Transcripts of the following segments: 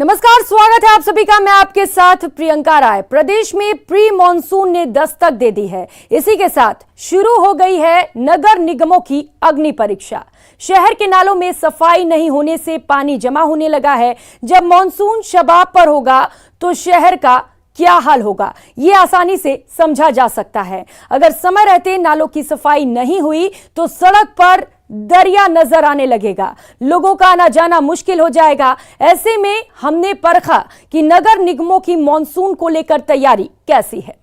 नमस्कार, स्वागत है आप सभी का। मैं आपके साथ प्रियंका राय। प्रदेश में प्री मॉनसून ने दस्तक दे दी है। इसी के साथ शुरू हो गई है नगर निगमों की अग्नि परीक्षा। शहर के नालों में सफाई नहीं होने से पानी जमा होने लगा है। जब मॉनसून शबाब पर होगा तो शहर का क्या हाल होगा, ये आसानी से समझा जा सकता है। अगर समय रहते नालों की सफाई नहीं हुई तो सड़क पर दरिया नजर आने लगेगा, लोगों का आना जाना मुश्किल हो जाएगा। ऐसे में हमने परखा कि नगर निगमों की मॉनसून को लेकर तैयारी कैसी है।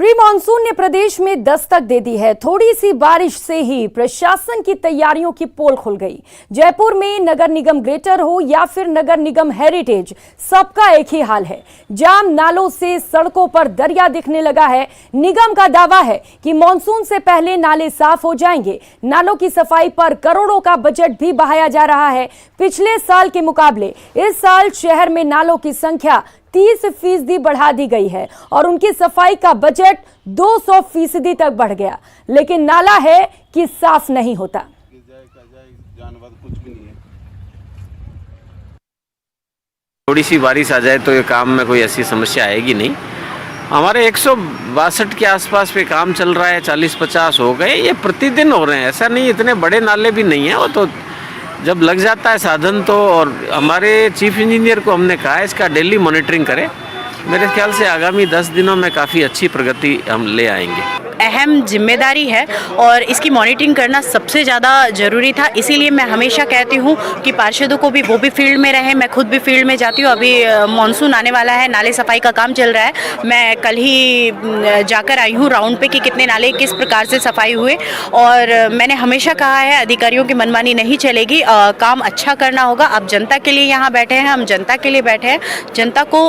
प्री मॉनसून ने प्रदेश में दस्तक दे दी है। थोड़ी सी बारिश से ही प्रशासन की तैयारियों की पोल खुल गई। जयपुर में नगर निगम ग्रेटर हो या फिर नगर निगम हेरिटेज, सबका एक ही हाल है। जाम नालों से सड़कों पर दरिया दिखने लगा है। निगम का दावा है कि मॉनसून से पहले नाले साफ हो जाएंगे। नालों की सफाई पर करोड़ों का बजट भी बहाया जा रहा है। पिछले साल के मुकाबले इस साल शहर में नालों की संख्या 30% बढ़ा दी गई है और उनकी सफाई का बजट 200% तक बढ़ गया। लेकिन नाला है कि साफ नहीं होता। जानवर कुछ भी नहीं है। थोड़ी सी बारिश आ जाए तो ये काम में कोई ऐसी समस्या आएगी नहीं। हमारे 162 के आसपास पे काम चल रहा है, 40-50 हो गए। ये प्रतिदिन हो रहे हैं, ऐसा नहीं इतने बड़े नाले भी नहीं है। वो तो जब लग जाता है साधन तो, और हमारे चीफ इंजीनियर को हमने कहा है इसका डेली मॉनिटरिंग करें। मेरे ख्याल से आगामी 10 दिनों में काफ़ी अच्छी प्रगति हम ले आएंगे। अहम जिम्मेदारी है और इसकी मॉनिटरिंग करना सबसे ज़्यादा ज़रूरी था। इसीलिए मैं हमेशा कहती हूँ कि पार्षदों को भी वो भी फील्ड में रहें। मैं खुद भी फील्ड में जाती हूँ। अभी मॉनसून आने वाला है, नाले सफाई का काम चल रहा है। मैं कल ही जाकर आई हूँ राउंड पे कि कितने नाले किस प्रकार से सफाई हुए। और मैंने हमेशा कहा है अधिकारियों की मनमानी नहीं चलेगी, काम अच्छा करना होगा। अब जनता के लिए यहाँ बैठे हैं, हम जनता के लिए बैठे हैं। जनता को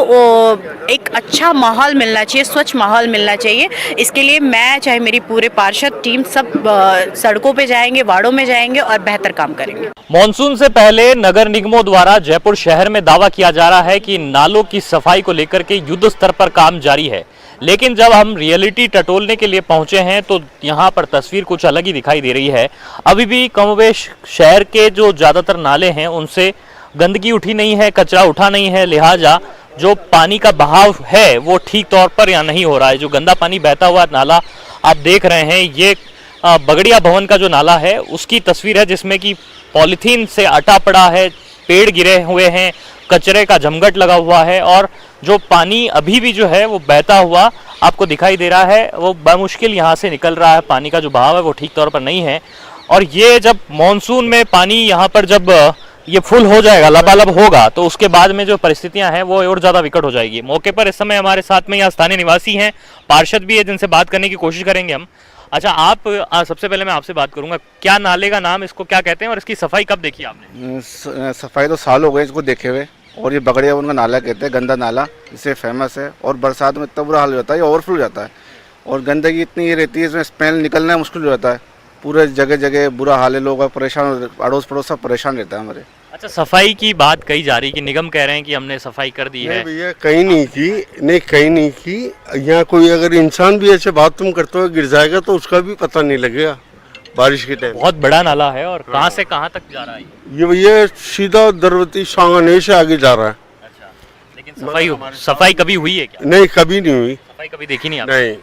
एक अच्छा माहौल मिलना चाहिए, स्वच्छ माहौल मिलना चाहिए। इसके लिए मैं चाहे मेरी पूरे पार्षद टीम सब सड़कों पे जाएंगे, वार्डों में जाएंगे और बेहतर काम करेंगे। मॉनसून से पहले नगर निगमों द्वारा जयपुर शहर में दावा किया जा रहा है कि नालों की सफाई को लेकर के युद्ध स्तर पर काम जारी है। लेकिन जब हम रियलिटी टटोलने के लिए पहुंचे हैं तो यहाँ पर तस्वीर कुछ अलग ही दिखाई दे रही है। अभी भी कमोबेश शहर के जो ज्यादातर नाले हैं उनसे गंदगी उठी नहीं है, कचरा उठा नहीं है। लिहाजा जो पानी का बहाव है वो ठीक तौर पर या नहीं हो रहा है। जो गंदा पानी बहता हुआ नाला आप देख रहे हैं, ये बगड़िया भवन का जो नाला है उसकी तस्वीर है, जिसमें कि पॉलीथीन से अटा पड़ा है, पेड़ गिरे हुए हैं, कचरे का जमघट लगा हुआ है और जो पानी अभी भी जो है वो बहता हुआ आपको दिखाई दे रहा है। वो बमुश्किल यहाँ से निकल रहा है। पानी का जो बहाव है वो ठीक तौर पर नहीं है। और ये जब मॉनसून में पानी यहाँ पर जब ये फुल हो जाएगा, लबालब होगा, तो उसके बाद में जो परिस्थितियां हैं वो और ज्यादा विकट हो जाएगी। मौके पर इस समय हमारे साथ में यहाँ स्थानीय निवासी हैं, पार्षद भी है, जिनसे बात करने की कोशिश करेंगे हम। अच्छा, आप सबसे पहले मैं आपसे बात करूंगा, क्या नाले का नाम, इसको क्या कहते हैं और इसकी सफाई कब देखी आपने? सफाई तो साल हो गए इसको देखे हुए। और ये बगड़िया उनका नाला कहते हैं, गंदा नाला, इससे फेमस है। और बरसात में इतना बुरा हाल हो जाता है, ये ओवरफ्लो हो जाता है और गंदगी इतनी रहती है, इसमें स्मेल निकलना मुश्किल हो जाता है। पूरे जगह जगह बुरा हाल है, लोग परेशान, अड़ोस पड़ोस सब परेशान रहता है हमारे। अच्छा, सफाई की बात कही जा रही कि निगम कह रहे हैं कि हमने सफाई कर दी है। भैया कहीं नहीं की। यहाँ कोई अगर इंसान भी ऐसे बाथरूम करते हुए गिर जाएगा तो उसका भी पता नहीं लगेगा बारिश के टाइम। बहुत बड़ा नाला है और कहाँ से कहाँ तक जा रहा है ये भैया सीधा दरवती सांगानेर से आगे जा रहा है। अच्छा, लेकिन सफाई कभी हुई है क्या? नहीं, कभी नहीं हुई। सफाई कभी देखी नहीं आपने? नहीं।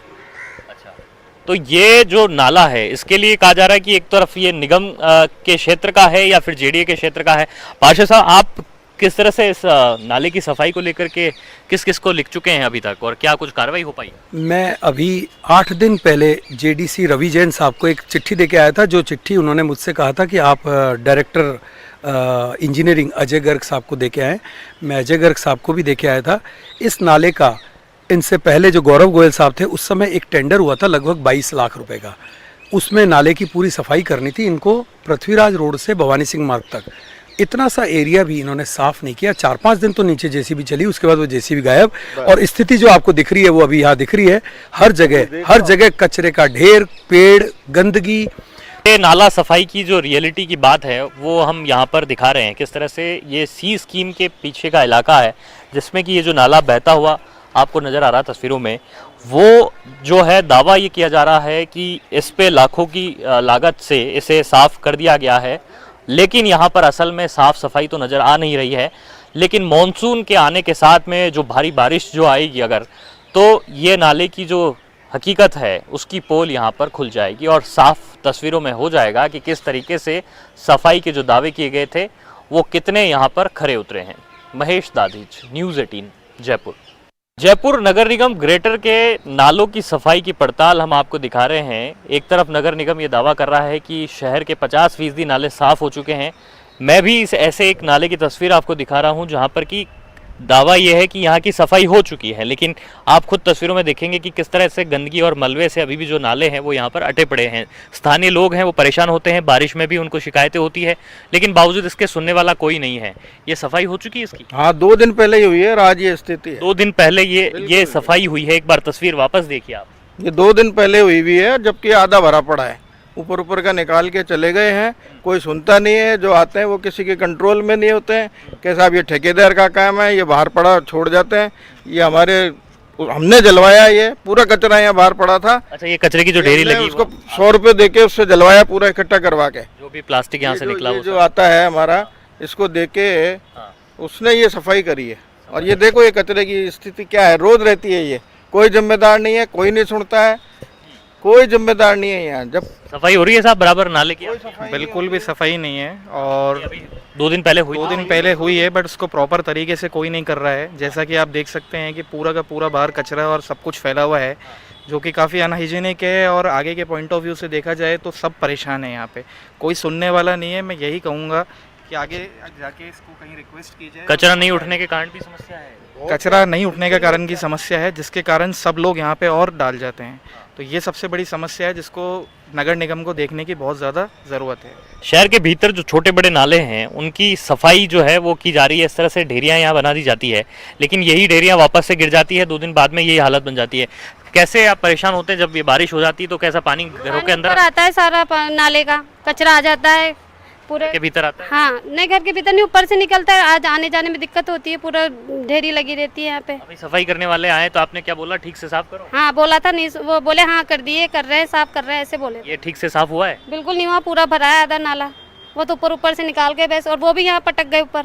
तो ये जो नाला है इसके लिए कहा जा रहा है कि एक तरफ ये निगम के क्षेत्र का है या फिर जेडीए के क्षेत्र का है। पार्षद साहब, आप किस तरह से इस नाले की सफाई को लेकर के किस किस को लिख चुके हैं अभी तक और क्या कुछ कार्रवाई हो पाई? मैं अभी 8 दिन पहले जेडीसी रवि जैन साहब को एक चिट्ठी देके आया था। जो चिट्ठी उन्होंने मुझसे कहा था कि आप डायरेक्टर इंजीनियरिंग अजय गर्ग साहब को देके आए। मैं अजय गर्ग साहब को भी देके आया था। इस नाले का इनसे पहले जो गौरव गोयल साहब थे उस समय एक टेंडर हुआ था लगभग 22 लाख रुपए का। उसमें नाले की पूरी सफाई करनी थी इनको, पृथ्वीराज रोड से भवानी सिंह मार्ग तक। इतना सा एरिया भी इन्होंने साफ नहीं किया। 4-5 दिन तो नीचे जेसीबी चली, उसके बाद वो जेसीबी गायब। और स्थिति जो आपको दिख रही है वो अभी यहाँ दिख रही है। हर जगह कचरे का ढेर, पेड़, गंदगी, ये नाला सफाई की जो रियलिटी की बात है वो हम यहाँ पर दिखा रहे हैं, किस तरह से ये सी स्कीम के पीछे का इलाका है जिसमें कि ये जो नाला बहता हुआ आपको नज़र आ रहा है तस्वीरों में, वो जो है दावा ये किया जा रहा है कि इस पे लाखों की लागत से इसे साफ़ कर दिया गया है, लेकिन यहाँ पर असल में साफ़ सफाई तो नज़र आ नहीं रही है। लेकिन मॉनसून के आने के साथ में जो भारी बारिश जो आएगी अगर, तो ये नाले की जो हकीकत है उसकी पोल यहाँ पर खुल जाएगी और साफ तस्वीरों में हो जाएगा कि किस तरीके से सफाई के जो दावे किए गए थे वो कितने यहाँ पर खरे उतरे हैं। महेश दाधीच, न्यूज़ 18 जयपुर। जयपुर नगर निगम ग्रेटर के नालों की सफाई की पड़ताल हम आपको दिखा रहे हैं। एक तरफ नगर निगम ये दावा कर रहा है कि शहर के 50% नाले साफ़ हो चुके हैं। मैं भी इस ऐसे एक नाले की तस्वीर आपको दिखा रहा हूँ जहाँ पर कि दावा यह है कि यहाँ की सफाई हो चुकी है, लेकिन आप खुद तस्वीरों में देखेंगे कि किस तरह से गंदगी और मलबे से अभी भी जो नाले हैं वो यहाँ पर अटे पड़े हैं। स्थानीय लोग हैं वो परेशान होते हैं, बारिश में भी उनको शिकायतें होती है, लेकिन बावजूद इसके सुनने वाला कोई नहीं है। ये सफाई हो चुकी है इसकी? हाँ, 2 दिन पहले ही हुई है और आज ये स्थिति है। 2 दिन पहले ये सफाई हुई है। एक बार तस्वीर वापस देखिए आप। ये 2 दिन पहले हुई हुई है, जबकि आधा भरा पड़ा है। ऊपर का निकाल के चले गए हैं, कोई सुनता नहीं है। जो आते हैं वो किसी के कंट्रोल में नहीं होते हैं कि साहब ये ठेकेदार का काम है, ये बाहर पड़ा छोड़ जाते हैं। ये हमने जलवाया, ये पूरा कचरा यहाँ बाहर पड़ा था। अच्छा, ये कचरे की जो ढेरी लगी उसको 100 रुपये दे के उससे जलवाया, पूरा इकट्ठा करवा के। जो भी प्लास्टिक यहाँ से निकला जो आता है हमारा, इसको दे के उसने ये सफाई करी है। और ये देखो ये कचरे की स्थिति क्या है, रोज रहती है। ये कोई जिम्मेदार नहीं है, कोई नहीं सुनता है, कोई जिम्मेदार नहीं है यहाँ। जब सफाई हो रही है साहब बराबर नाले की? बिल्कुल भी सफाई नहीं है। और 2 दिन पहले हुई? 2 दिन पहले हुई है, बट उसको प्रॉपर तरीके से कोई नहीं कर रहा है। जैसा कि आप देख सकते हैं कि पूरा का पूरा बाहर कचरा और सब कुछ फैला हुआ है, जो कि काफ़ी अनहाइजीनिक है। और आगे के पॉइंट ऑफ व्यू से देखा जाए तो सब परेशान है यहाँ पे, कोई सुनने वाला नहीं है। मैं यही कहूँगा कि आगे जाके इसको कहीं रिक्वेस्ट की जाए। कचरा नहीं उठने के कारण भी समस्या है? कचरा नहीं उठने का कारण की समस्या है, जिसके कारण सब लोग यहाँ पे और डाल जाते हैं। तो ये सबसे बड़ी समस्या है जिसको नगर निगम को देखने की बहुत ज़्यादा ज़रूरत है। शहर के भीतर जो छोटे बड़े नाले हैं उनकी सफाई जो है वो की जा रही है। इस तरह से ढेरियाँ यहाँ बना दी जाती है, लेकिन यही ढेरियाँ वापस से गिर जाती है। 2 दिन बाद में यही हालत बन जाती है। कैसे आप परेशान होते हैं जब ये बारिश हो जाती है? तो कैसा पानी घरों के अंदर आता है? सारा नाले का कचरा आ जाता है पूरे के भीतर आता है? हाँ, नहीं घर के भीतर नहीं, ऊपर से निकलता है। आज आने जाने में दिक्कत होती है, पूरा ढेरी लगी रहती है यहाँ पे। अभी सफाई करने वाले आए तो आपने क्या बोला, ठीक से साफ करो? हाँ बोला था, नहीं वो बोले हाँ कर दिए, कर रहे हैं, साफ कर रहे हैं, ऐसे बोले। ये ठीक से साफ हुआ है? बिल्कुल नहीं हुआ, पूरा भरा है आधा नाला। वो तो ऊपर से निकाल के बस, और वो भी यहाँ पटक गए ऊपर।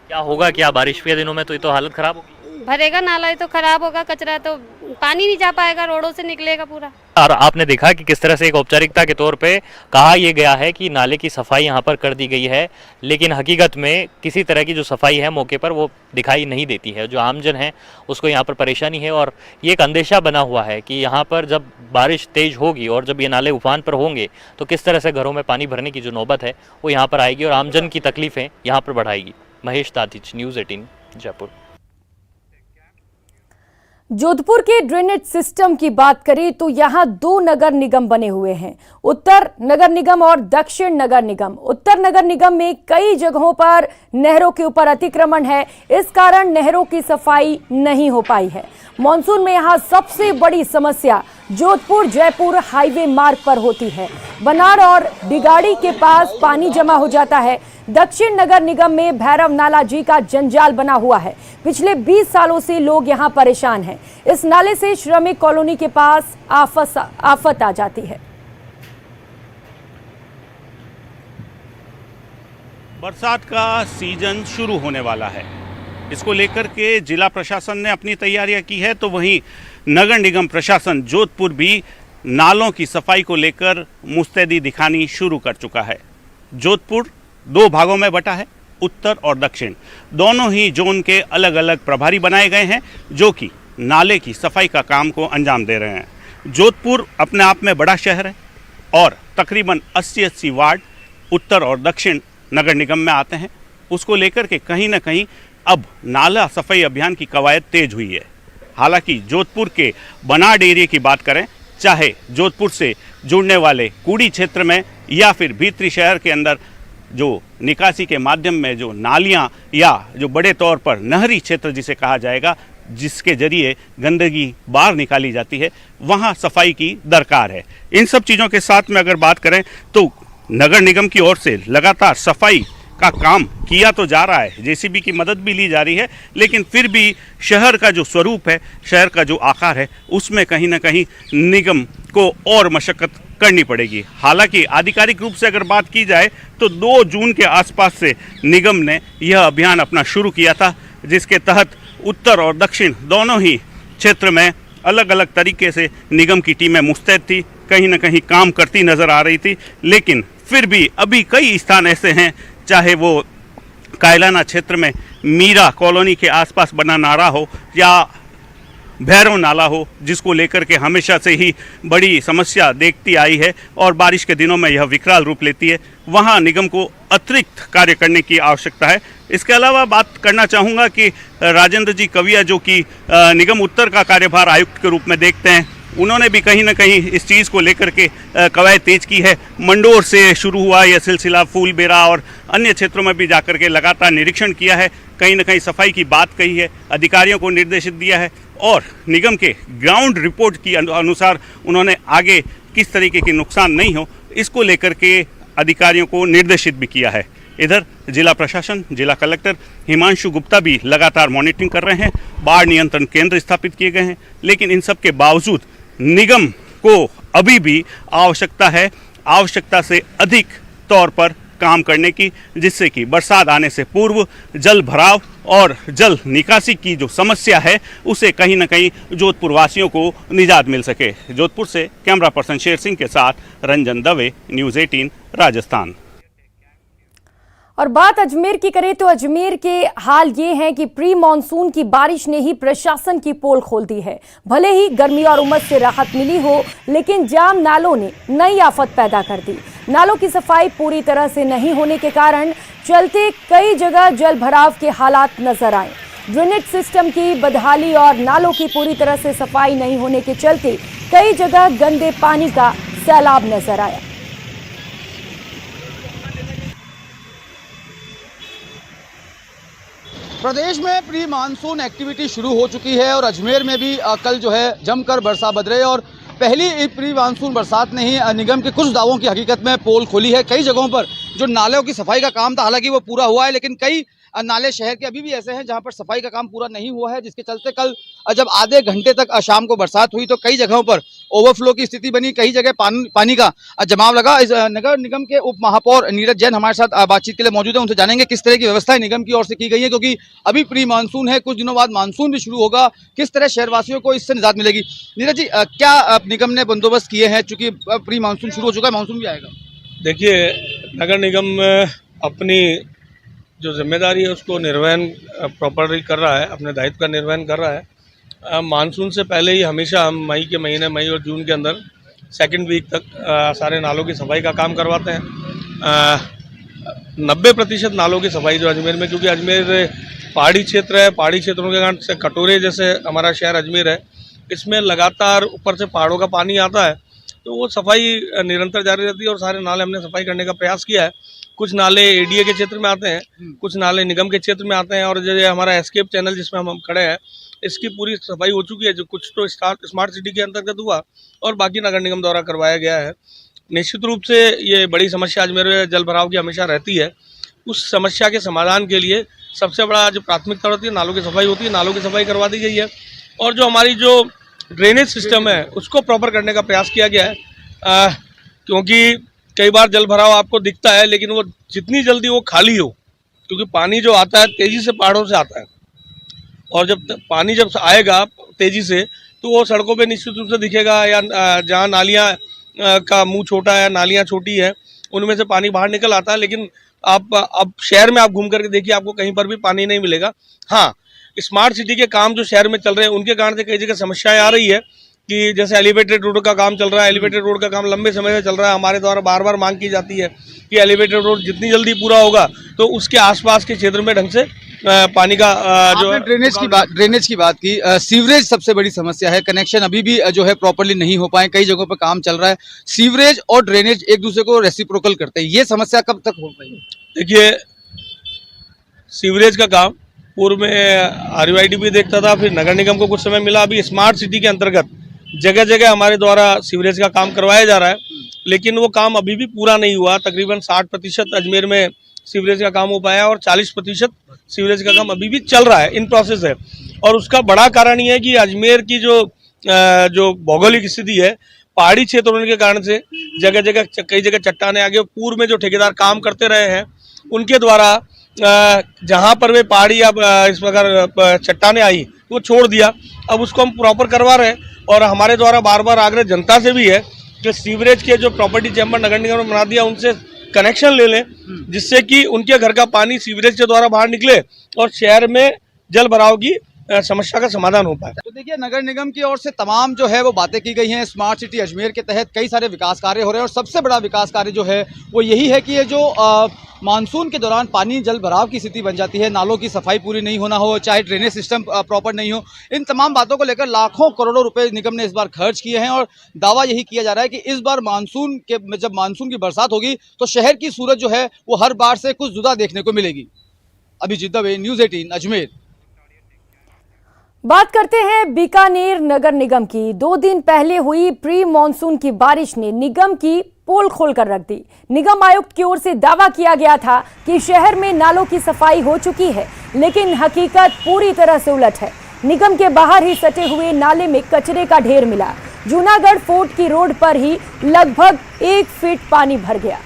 क्या होगा, क्या बारिश के दिनों में तो ये तो हालत खराब होगी? भरेगा नाला, ये तो खराब होगा। कचरा तो पानी नहीं जा पाएगा, रोडों से निकलेगा पूरा। और आपने देखा कि किस तरह से एक औपचारिकता के तौर पे कहा यह गया है कि नाले की सफाई यहाँ पर कर दी गई है, लेकिन हकीकत में किसी तरह की जो सफाई है मौके पर वो दिखाई नहीं देती है। जो आमजन है उसको यहाँ पर परेशानी है और ये एक अंदेशा बना हुआ है कि यहाँ पर जब बारिश तेज होगी और जब ये नाले उफान पर होंगे तो किस तरह से घरों में पानी भरने की जो नौबत है वो यहाँ पर आएगी और आमजन की तकलीफें यहाँ पर बढ़ाएगी। महेश दाधीच, न्यूज़ 18 जयपुर। जोधपुर के ड्रेनेज सिस्टम की बात करें तो यहाँ 2 नगर निगम बने हुए हैं, उत्तर नगर निगम और दक्षिण नगर निगम। उत्तर नगर निगम में कई जगहों पर नहरों के ऊपर अतिक्रमण है, इस कारण नहरों की सफाई नहीं हो पाई है। मॉनसून में यहाँ सबसे बड़ी समस्या जोधपुर जयपुर हाईवे मार्ग पर होती है। बनाड़ और बिगाड़ी के पास पानी जमा हो जाता है। दक्षिण नगर निगम में भैरव नाला जी का जंजाल बना हुआ है। पिछले 20 सालों से लोग यहाँ परेशान हैं। इस नाले से श्रमिक कॉलोनी के पास आफत आ जाती है। बरसात का सीजन शुरू होने वाला है, इसको लेकर के जिला प्रशासन ने अपनी तैयारियां की है, तो वहीं नगर निगम प्रशासन जोधपुर भी नालों की सफाई को लेकर मुस्तैदी दिखानी शुरू कर चुका है। जोधपुर 2 भागों में बटा है, उत्तर और दक्षिण। दोनों ही जोन के अलग अलग प्रभारी बनाए गए हैं जो कि नाले की सफाई का काम को अंजाम दे रहे हैं। जोधपुर अपने आप में बड़ा शहर है और तकरीबन 80 वार्ड उत्तर और दक्षिण नगर निगम में आते हैं। उसको लेकर के कहीं ना कहीं अब नाला सफाई अभियान की कवायद तेज हुई है। हालांकि जोधपुर के बनाड़ एरिया की बात करें, चाहे जोधपुर से जुड़ने वाले कूड़ी क्षेत्र में या फिर भीतरी शहर के अंदर जो निकासी के माध्यम में जो नालियां या जो बड़े तौर पर नहरी क्षेत्र जिसे कहा जाएगा, जिसके जरिए गंदगी बाहर निकाली जाती है, वहाँ सफाई की दरकार है। इन सब चीज़ों के साथ में अगर बात करें तो नगर निगम की ओर से लगातार सफाई का काम किया तो जा रहा है, जेसीबी की मदद भी ली जा रही है, लेकिन फिर भी शहर का जो स्वरूप है, शहर का जो आकार है, उसमें कहीं ना कहीं निगम को और मशक्कत करनी पड़ेगी। हालांकि आधिकारिक रूप से अगर बात की जाए तो 2 जून के आसपास से निगम ने यह अभियान अपना शुरू किया था, जिसके तहत उत्तर और दक्षिण दोनों ही क्षेत्र में अलग अलग तरीके से निगम की टीमें मुस्तैद थी, कहीं ना कहीं काम करती नज़र आ रही थी। लेकिन फिर भी अभी कई स्थान ऐसे हैं, चाहे वो कायलाना क्षेत्र में मीरा कॉलोनी के आसपास बना नाला हो या भैरव नाला हो, जिसको लेकर के हमेशा से ही बड़ी समस्या देखती आई है और बारिश के दिनों में यह विकराल रूप लेती है, वहाँ निगम को अतिरिक्त कार्य करने की आवश्यकता है। इसके अलावा बात करना चाहूँगा कि राजेंद्र जी कविया, जो कि निगम उत्तर का कार्यभार आयुक्त के रूप में देखते हैं, उन्होंने भी कहीं ना कहीं इस चीज़ को लेकर के कवायद तेज की है। मंडोर से शुरू हुआ यह सिलसिला फूलबेरा और अन्य क्षेत्रों में भी जाकर के लगातार निरीक्षण किया है, कहीं ना कहीं सफाई की बात कही है, अधिकारियों को निर्देशित दिया है और निगम के ग्राउंड रिपोर्ट की अनुसार उन्होंने आगे किस तरीके की नुकसान नहीं हो, इसको लेकर के अधिकारियों को निर्देशित भी किया है। इधर जिला प्रशासन, जिला कलेक्टर हिमांशु गुप्ता भी लगातार मॉनिटरिंग कर रहे हैं, बाढ़ नियंत्रण केंद्र स्थापित किए गए हैं, लेकिन इन सब के बावजूद निगम को अभी भी आवश्यकता से अधिक तौर पर काम करने की, जिससे कि बरसात आने से पूर्व जल भराव और जल निकासी की जो समस्या है, उसे कहीं ना कहीं जोधपुर वासियों को निजात मिल सके। जोधपुर से कैमरा पर्सन शेर सिंह के साथ रंजन दवे, न्यूज़ 18 राजस्थान। और बात अजमेर की करें तो अजमेर के हाल ये है कि प्री मानसून की बारिश ने ही प्रशासन की पोल खोल दी है। भले ही गर्मी और उमस से राहत मिली हो, लेकिन जाम नालों ने नई आफत पैदा कर दी। नालों की सफाई पूरी तरह से नहीं होने के कारण चलते कई जगह जल भराव के हालात नजर आए। ड्रेनेज सिस्टम की बदहाली और नालों की पूरी तरह से सफाई नहीं होने के चलते कई जगह गंदे पानी का सैलाब नजर आया। प्रदेश में प्री मानसून एक्टिविटी शुरू हो चुकी है और अजमेर में भी कल जो है जमकर बरसा बदरे और पहली प्री मानसून बरसात ने ही निगम के कुछ दावों की हकीकत में पोल खोली है। कई जगहों पर जो नालों की सफाई का काम था, हालांकि वो पूरा हुआ है, लेकिन कई नाले शहर के अभी भी ऐसे हैं जहां पर सफाई का काम पूरा नहीं हुआ है, जिसके चलते कल जब आधे घंटे तक शाम को बरसात हुई तो कई जगहों पर ओवरफ्लो की स्थिति बनी, कई जगह पानी का जमाव लगा। इस नगर निगम के उप महापौर नीरज जैन हमारे साथ बातचीत के लिए मौजूद है, उनसे जानेंगे किस तरह की व्यवस्थाएं निगम की ओर से की गई है, क्योंकि अभी प्री मानसून है, कुछ दिनों बाद मानसून भी शुरू होगा, किस तरह शहरवासियों को इससे निजात मिलेगी। नीरज जी, क्या निगम ने बंदोबस्त किए हैं, चूंकि प्री मानसून शुरू हो चुका है, मानसून भी आएगा? देखिए, नगर निगम अपनी जो जिम्मेदारी है उसको निर्वहन प्रॉपरली कर रहा है, अपने दायित्व का निर्वहन कर रहा है। मानसून से पहले ही हमेशा हम मई के महीने, मई और जून के अंदर सेकंड वीक तक सारे नालों की सफाई का काम करवाते हैं। 90% नालों की सफाई जो अजमेर में, क्योंकि अजमेर पहाड़ी क्षेत्र है, पहाड़ी क्षेत्रों के कारण से कटोरे जैसे हमारा शहर अजमेर है, इसमें लगातार ऊपर से पहाड़ों का पानी आता है, तो वो सफाई निरंतर जारी रहती है और सारे नाले हमने सफाई करने का प्रयास किया है। कुछ नाले एडीए के क्षेत्र में आते हैं, कुछ नाले निगम के क्षेत्र में आते हैं, और जो हमारा एस्केप चैनल जिसमें हम खड़े हैं, इसकी पूरी सफाई हो चुकी है। जो कुछ तो स्मार्ट सिटी के अंतर्गत हुआ और बाकी नगर निगम द्वारा करवाया गया है। निश्चित रूप से ये बड़ी समस्या अजमेर में जल भराव की हमेशा रहती है। उस समस्या के समाधान के लिए सबसे बड़ा जो प्राथमिकता होती है, नालों की सफाई होती है, नालों की सफाई करवा दी गई है। और जो हमारी जो ड्रेनेज सिस्टम है उसको प्रॉपर करने का प्रयास किया गया है, क्योंकि कई बार जल भराव आपको दिखता है, लेकिन वो जितनी जल्दी वो खाली हो, क्योंकि पानी जो आता है तेज़ी से पहाड़ों से आता है, और जब पानी जब आएगा तेज़ी से तो वो सड़कों पे निश्चित रूप से दिखेगा, या जहाँ नालियाँ का मुंह छोटा है, नालियाँ छोटी है, उनमें से पानी बाहर निकल आता है। लेकिन आप अब शहर में आप घूम करके देखिए, आपको कहीं पर भी पानी नहीं मिलेगा। हाँ, स्मार्ट सिटी के काम जो शहर में चल रहे हैं उनके कारण से कई जगह समस्याएं आ रही है, कि जैसे एलिवेटेड रोड का काम चल रहा है, एलिवेटेड रोड का काम लंबे समय से चल रहा है, हमारे द्वारा बार बार मांग की जाती है कि एलिवेटेड रोड जितनी जल्दी पूरा होगा तो उसके आसपास के क्षेत्र में ढंग से पानी का जो ड्रेनेज की बात की, सीवरेज सबसे बड़ी समस्या है, कनेक्शन अभी भी जो है प्रॉपर्ली नहीं हो पाए, कई जगहों पर काम चल रहा है। सीवरेज और ड्रेनेज एक दूसरे को रेसिप्रोकल करते हैं, ये समस्या कब तक हो पाएगी? देखिए, सीवरेज का काम पूर्व में RUID देखता था, फिर नगर निगम को कुछ समय मिला। अभी स्मार्ट सिटी के अंतर्गत जगह जगह हमारे द्वारा सीवरेज का काम करवाया जा रहा है, लेकिन वो काम अभी भी पूरा नहीं हुआ। तकरीबन 60% अजमेर में सीवरेज का काम हो पाया और 40% सीवरेज का काम अभी भी चल रहा है, इन प्रोसेस है। और उसका बड़ा कारण ये है कि अजमेर की जो भौगोलिक स्थिति है, पहाड़ी क्षेत्र होने के कारण से जगह जगह कई जगह चट्टाने आगे। पूर्व में जो ठेकेदार काम करते रहे हैं उनके द्वारा जहां पर वे पहाड़ी या इस प्रकार चट्टाने आई वो छोड़ दिया। अब उसको हम प्रॉपर करवा रहे हैं और हमारे द्वारा बार बार आग्रह जनता से भी है कि सीवरेज के जो प्रॉपर्टी चैम्बर नगर निगम ने बना दिया उनसे कनेक्शन ले लें, जिससे कि उनके घर का पानी सीवरेज के द्वारा बाहर निकले और शहर में जल भराव की समस्या का समाधान हो पाए। तो देखिए, नगर निगम की ओर से तमाम जो है वो बातें की गई हैं। स्मार्ट सिटी अजमेर के तहत कई सारे विकास कार्य हो रहे हैं और सबसे बड़ा विकास कार्य जो है वो यही है कि ये जो मानसून के दौरान पानी जल भराव की स्थिति बन जाती है, नालों की सफाई पूरी नहीं होना हो, चाहे ड्रेनेज सिस्टम प्रॉपर नहीं हो, इन तमाम बातों को लेकर लाखों करोड़ों रुपए निगम ने इस बार खर्च किए हैं। और दावा यही किया जा रहा है कि इस बार जब मानसून की बरसात होगी तो शहर की सूरत जो है वो हर बार से कुछ जुदा देखने को मिलेगी। अभिजीत दवे, न्यूज़ 18 अजमेर। बात करते हैं बीकानेर नगर निगम की। 2 दिन पहले हुई प्री मॉनसून की बारिश ने निगम की पोल खोलकर रख दी। निगम आयुक्त की ओर से दावा किया गया था कि शहर में नालों की सफाई हो चुकी है, लेकिन हकीकत पूरी तरह से उलट है। निगम के बाहर ही सटे हुए नाले में कचरे का ढेर मिला। जूनागढ़ फोर्ट की रोड पर ही लगभग 1 फीट पानी भर गया।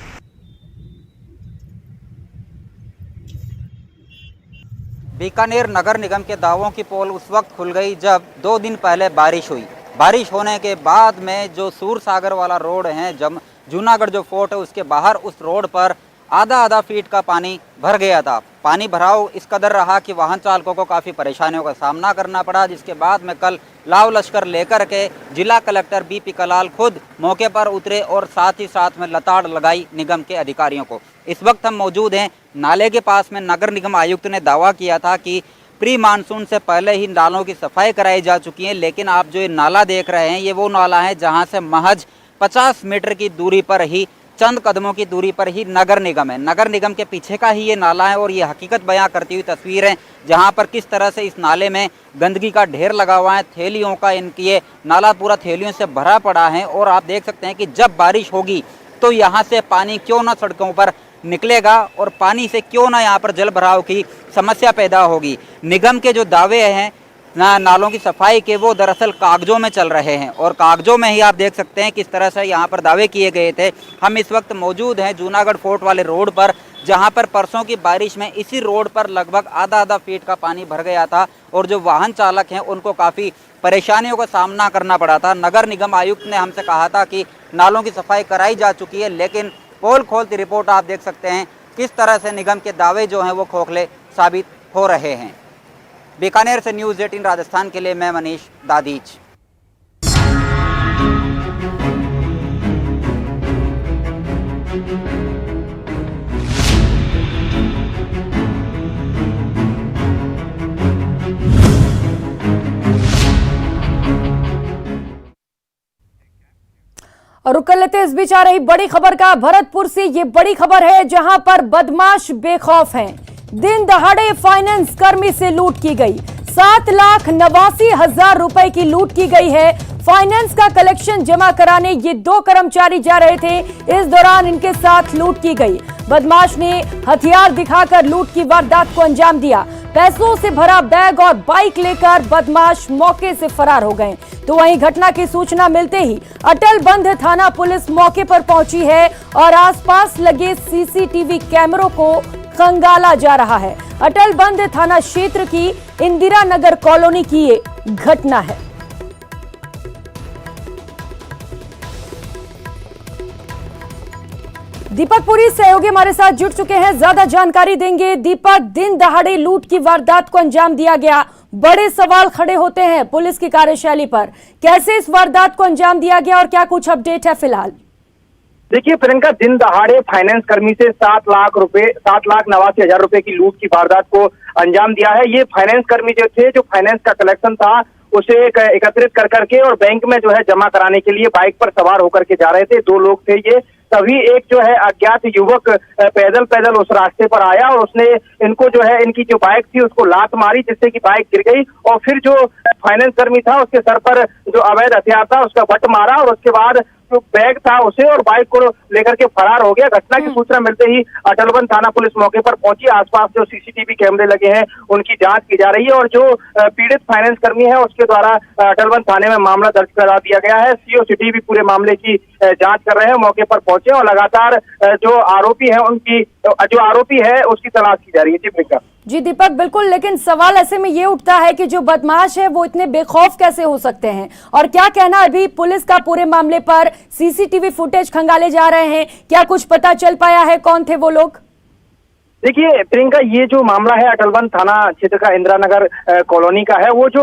बीकानेर नगर निगम के दावों की पोल उस वक्त खुल गई जब 2 दिन पहले बारिश हुई। बारिश होने के बाद में जो सूर सागर वाला रोड है, जब जूनागढ़ जो फोर्ट है उसके बाहर उस रोड पर आधा फीट का पानी भर गया था। पानी भराव इस कदर रहा कि वाहन चालकों को काफ़ी परेशानियों का सामना करना पड़ा, जिसके बाद में कल लाव लश्कर लेकर के जिला कलेक्टर BP कलाल खुद मौके पर उतरे और साथ ही साथ में लताड़ लगाई निगम के अधिकारियों को। इस वक्त हम मौजूद हैं नाले के पास में। नगर निगम आयुक्त ने दावा किया था कि प्री मानसून से पहले ही नालों की सफाई कराई जा चुकी है, लेकिन आप जो ये नाला देख रहे हैं ये वो नाला है जहाँ से महज 50 मीटर की दूरी पर ही, चंद कदमों की दूरी पर ही नगर निगम है। नगर निगम के पीछे का ही ये नाला है और ये हकीकत बयां करती हुई तस्वीर है जहां पर किस तरह से इस नाले में गंदगी का ढेर लगा हुआ है। थैलियों का इनकी ये नाला पूरा थैलियों से भरा पड़ा है और आप देख सकते हैं कि जब बारिश होगी तो यहाँ से पानी क्यों ना सड़कों पर निकलेगा और पानी से क्यों ना यहाँ पर जल भराव की समस्या पैदा होगी। निगम के जो दावे हैं नालों की सफाई के, वो दरअसल कागजों में चल रहे हैं और कागजों में ही आप देख सकते हैं किस तरह से यहाँ पर दावे किए गए थे। हम इस वक्त मौजूद हैं जूनागढ़ फोर्ट वाले रोड पर, जहाँ पर परसों की बारिश में इसी रोड पर लगभग आधा फीट का पानी भर गया था और जो वाहन चालक हैं उनको काफ़ी परेशानियों का सामना करना पड़ा था। नगर निगम आयुक्त ने हमसे कहा था कि नालों की सफाई कराई जा चुकी है, लेकिन पोल खोलती रिपोर्ट आप देख सकते हैं किस तरह से निगम के दावे जो हैं वो खोखले साबित हो रहे हैं। बीकानेर से न्यूज़ 18 राजस्थान के लिए मैं मनीष दादीज। और रुक कर लेते हैं इस बीच आ रही बड़ी खबर का। भरतपुर से ये बड़ी खबर है जहां पर बदमाश बेखौफ हैं। दिन दहाड़े फाइनेंस कर्मी से लूट की गई। 7,89,000 रुपए की लूट की गई है। फाइनेंस का कलेक्शन जमा कराने ये 2 कर्मचारी जा रहे थे, इस दौरान इनके साथ लूट की गई। बदमाश ने हथियार दिखाकर लूट की वारदात को अंजाम दिया। पैसों से भरा बैग और बाइक लेकर बदमाश मौके से फरार हो गए। तो वहीं घटना की सूचना मिलते ही अटल बंध थाना पुलिस मौके पर पहुंची है और आसपास लगे CCTV कैमरों को खंगाला जा रहा है। अटल बंध थाना क्षेत्र की इंदिरा नगर कॉलोनी की ये घटना है। दीपक पुरी सहयोगी हमारे साथ जुड़ चुके हैं, ज्यादा जानकारी देंगे। दीपक, दिन दहाड़े लूट की वारदात को अंजाम दिया गया, बड़े सवाल खड़े होते हैं पुलिस की कार्यशैली पर। कैसे इस वारदात को अंजाम दिया गया और क्या कुछ अपडेट है फिलहाल? देखिए प्रियंका, दिन दहाड़े फाइनेंस कर्मी से 7,89,000 रुपए की लूट की वारदात को अंजाम दिया है। ये फाइनेंस कर्मी जो थे, जो फाइनेंस का कलेक्शन था उसे एकत्रित कर करके और बैंक में जो है जमा कराने के लिए बाइक पर सवार होकर के जा रहे थे। 2 लोग थे ये। तभी एक जो है अज्ञात युवक पैदल पैदल उस रास्ते पर आया और उसने इनको जो है इनकी जो बाइक थी उसको लात मारी, जिससे कि बाइक गिर गई और फिर जो फाइनेंस कर्मी था उसके सर पर जो अवैध हथियार था उसका बट मारा और उसके बाद जो बैग था उसे और बाइक को लेकर के फरार हो गया। घटना की सूचना मिलते ही अटलवन थाना पुलिस मौके पर पहुंची। आसपास जो सीसीटीवी कैमरे लगे हैं उनकी जांच की जा रही है और जो पीड़ित फाइनेंस कर्मी है उसके द्वारा अटलवन थाने में मामला दर्ज करा दिया गया है। सीओ सिटी भी पूरे मामले की जांच कर रहे हैं, मौके पर पहुंचे और लगातार जो आरोपी है उसकी तलाश की जा रही है। जी प्रियंका। जी दीपक, बिल्कुल, लेकिन सवाल ऐसे में ये उठता है कि जो बदमाश है वो इतने बेखौफ कैसे हो सकते हैं, और क्या कहना अभी पुलिस का पूरे मामले पर? सीसीटीवी फुटेज खंगाले जा रहे हैं, क्या कुछ पता चल पाया है कौन थे वो लोग? देखिए प्रियंका, ये जो मामला है अटलवन थाना क्षेत्र का इंदिरा नगर कॉलोनी का है। वो जो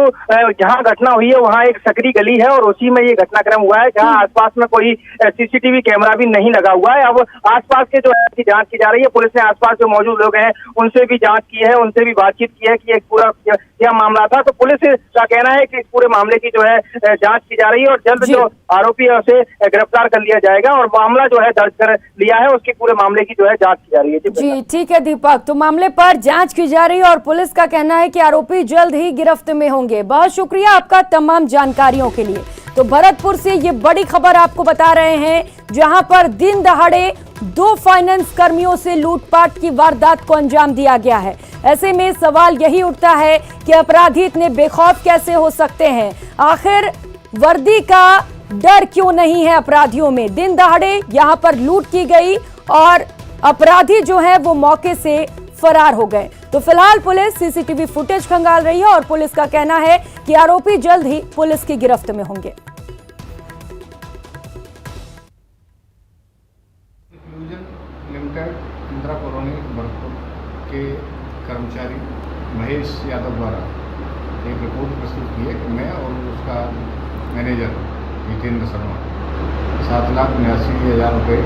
जहाँ घटना हुई है वहाँ एक सकरी गली है और उसी में ये घटनाक्रम हुआ है, जहाँ आसपास में कोई सीसीटीवी कैमरा भी नहीं लगा हुआ है। अब आसपास के जो की जांच की जा रही है, पुलिस ने आसपास जो मौजूद लोग हैं उनसे भी जांच की है, उनसे भी बातचीत की है कि एक पूरा क्या मामला था। तो पुलिस का कहना है कि इस पूरे मामले की जो है जाँच की जा रही है और जल्द जो आरोपी है उसे गिरफ्तार कर लिया जाएगा और मामला जो है दर्ज कर लिया है, उसके पूरे मामले की जो है जाँच की जा रही है। जी ठीक है दीपक, तो मामले पर जांच की जा रही है और पुलिस का कहना है कि आरोपी जल्द ही गिरफ्त में होंगे। बहुत शुक्रिया आपका तमाम जानकारियों के लिए। तो भरतपुर से ये बड़ी खबर आपको बता रहे हैं, जहां पर दिन दहाड़े 2 फाइनेंस कर्मियों से लूटपाट की वारदात को अंजाम दिया गया है। ऐसे में सवाल यही उठता है कि अपराधी इतने बेखौफ कैसे हो सकते हैं? आखिर वर्दी का डर क्यों नहीं है अपराधियों में? दिन दहाड़े यहां पर लूट की गई और अपराधी जो है वो मौके से फरार हो गए। तो फिलहाल पुलिस सीसीटीवी फुटेज खंगाल रही है और पुलिस का कहना है कि आरोपी जल्द ही पुलिस की गिरफ्त में होंगे। लिमिटेड इंदिरा कॉलोनी भरतपुर के कर्मचारी महेश यादव द्वारा एक रिपोर्ट प्रस्तुत की है कि मैं और उसका मैनेजर जितेंद्र शर्मा 7,89,000 रुपये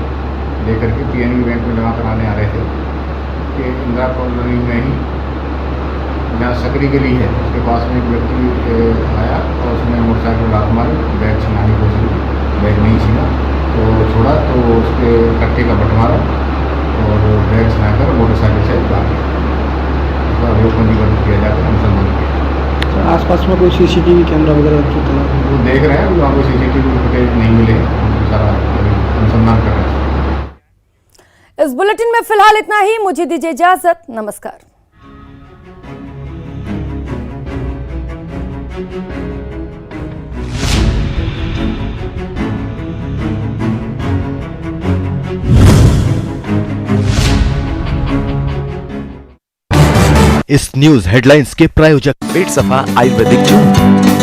लेकर के PNB बैंक में जमा कराने आ रहे थे कि इंदिरा कॉलोनी में ही जहाँ सकरी गली है उसके पास में एक व्यक्ति आया और उसने मोटरसाइकिल लात मारी, बैग छीनाने की कोशिश की, बैग नहीं छीना तो छोड़ा तो उसके कट्टे का बट मारा और बैग छीनाकर मोटरसाइकिल से भाग गया। उसका अभियोग पंजीबद्ध किया जाकर अनुसंधान किया। आसपास में कोई CCTV कैमरा वगैरह वो देख रहे हैं, वहाँ कोई CCTV फुटेज नहीं मिले, सारा अनुसंधान कर रहे हैं। इस बुलेटिन में फिलहाल इतना ही। मुझे दीजिए इजाजत। नमस्कार। इस न्यूज हेडलाइंस के प्रायोजक पेट सफा आयुर्वेदिक जून।